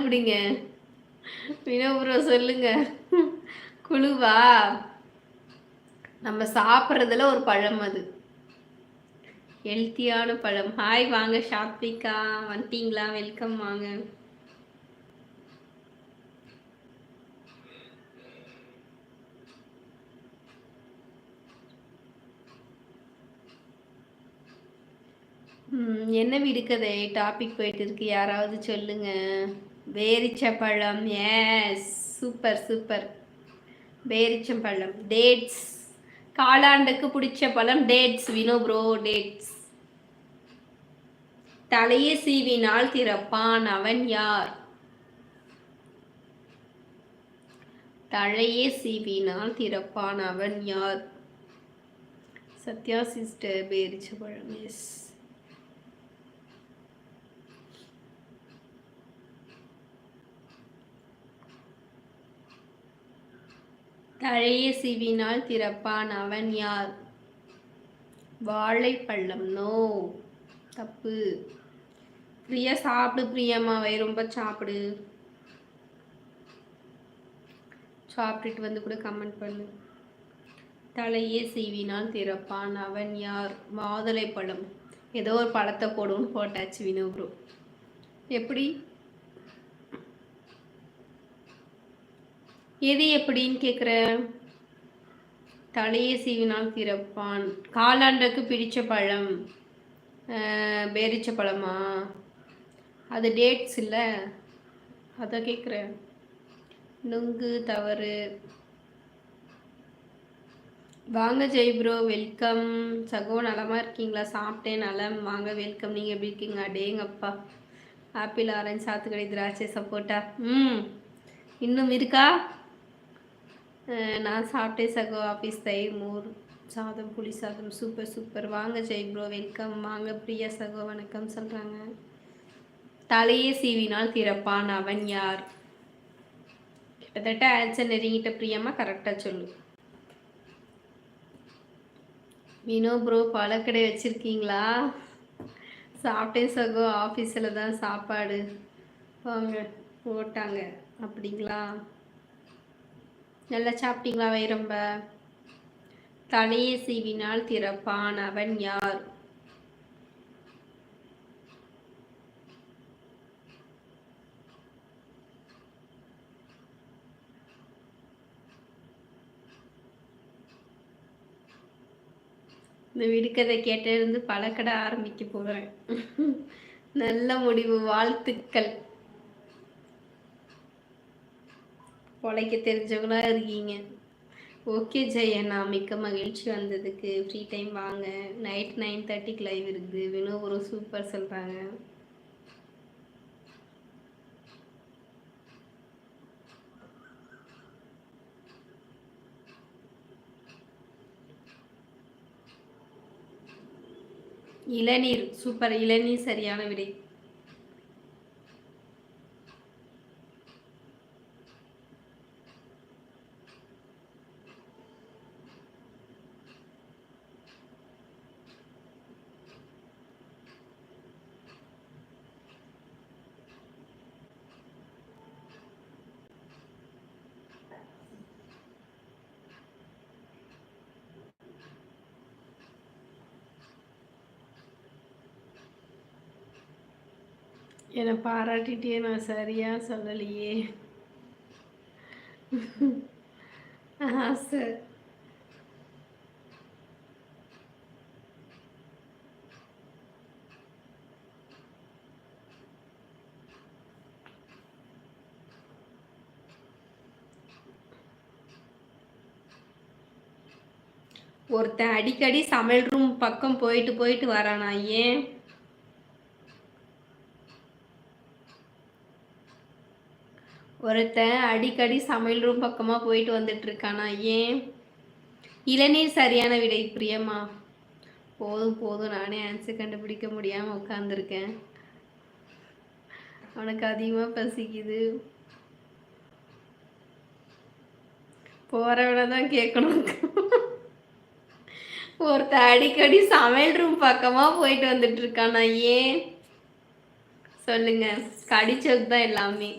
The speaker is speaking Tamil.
எப்படிங்க? வினோ ப்ரோ சொல்லுங்க. குழுவா? நம்ம சாப்பிட்றதுல ஒரு பழம் அது. ஹெல்த்தியான பழம். ஹாய் வாங்க ஷாத்விகா. வந்துட்டீங்களா? வெல்கம் வாங்க. என்ன விடுக்கதை டாபிக் போயிட்டு இருக்கு, யாராவது சொல்லுங்க. பேரிச்சம்பழம். Yes, super super. பேரிச்சம்பழம். டேட்ஸ். காளாண்டுக்கு பிடிச்ச பழம் டேட்ஸ். Vino bro dates. தலையை சீவினால் திறப்பான் அவன் யார்? தலையே சீவினால் திறப்பான் அவன் யார்? சத்யா சிஸ்டர். பேரிச்சம்பழம். எஸ். தலையை சீவினால் திறப்பான் அவன் யார்? வாழைப்பழம். நோ, தப்பு. பிரியா சாப்பிடு. பிரியம்மாவை ரொம்ப சாப்பிடு. சாப்பிட்டுட்டு வந்து கூட கமெண்ட் பண்ணு. தலையே சீவினால் திறப்பான் அவன் யார்? மாதுளைப்பழம். ஏதோ ஒரு பழத்தை போடுன்னு போட்டாச்சு வினோ ப்ரோ. எப்படி? எது எப்படின்னு கேட்குற? தலையை சீவினால் திறப்பான். காலாண்டுக்கு பிடிச்ச பழம் பேரிச்ச பழமா? அது டேட்ஸ் இல்லை, அதை கேட்குறேன். நுங்கு தவறு. வாங்க ஜெய் ப்ரோ, வெல்கம். சகோ நலமா இருக்கீங்களா? சாப்பிட்டேன், நலம். வாங்க வெல்கம். நீங்கள் எப்படி இருக்கீங்க? அடேங்கப்பா. ஆப்பிள், ஆரஞ்சு, சாத்துக்கடை, திராட்சை, சப்போட்டா. இன்னும் இருக்கா? நான் சாப்பிட்டேன் சகோ. ஆஃபீஸ் தயிர், மோர் சாதம், புளி சாதம். Super super. வாங்க ஜெய் ப்ரோ, வெல்கம். வாங்க பிரியா சகோ, வணக்கம் சொல்கிறாங்க. தலையே சீவினால் திறப்பான் அவன் யார்? கிட்டத்தட்ட ஆன்சர் நெருங்கிட்ட பிரியம்மா, கரெக்டாக சொல்லு. வினோ ப்ரோ பழக்கடை வச்சுருக்கீங்களா? சாப்பிட்டேன் சகோ. ஆஃபீஸில் தான் சாப்பாடு வாங்க போட்டாங்க. அப்படிங்களா? நல்லா சாப்பிட்டீங்களா? வைரம்ப. தலையை சீவினால் திறப்பான் அவன் யார்? இந்த விடுக்கதை கேட்டிருந்து பழக்கடை ஆரம்பிக்க போகிறேன். நல்ல முடிவு, வாழ்த்துக்கள். பொழைக்க தெரிஞ்சவங்களா இருக்கீங்க. ஓகே ஜெயண்ணா, மிக்க மகிழ்ச்சி வந்ததுக்கு. ஃப்ரீ டைம் வாங்க. நைட் 9:30க்கு லைவ் இருக்குது. வினோ ஒரு சூப்பர் சொல்கிறாங்க. இளநீர். சூப்பர், இளநீர் சரியான விடை. என்னை பாராட்டிட்டே நான் சரியா சொல்லலையே. சார் ஒருத்தன் அடிக்கடி சமையல் ரூம் பக்கம் போயிட்டு போயிட்டு வரானா? ஏன்? ஒருத்தன் அடிக்கடி சமையல் ரூம் பக்கமாக போயிட்டு வந்துட்டு இருக்கானா? ஏன்? இளநீர் சரியான விடை பிரியம்மா. போதும் போதும், நானே ஆன்சர் கண்டுபிடிக்க முடியாமல் உட்காந்துருக்கேன். அவனுக்கு அதிகமாக பசிக்குது. போகிறவனை தான் கேட்கணும். ஒருத்த அடிக்கடி சமையல் ரூம் பக்கமாக போயிட்டு வந்துட்டு இருக்கானா? ஏன் சொல்லுங்க. கடிச்சது தான் எல்லாமே.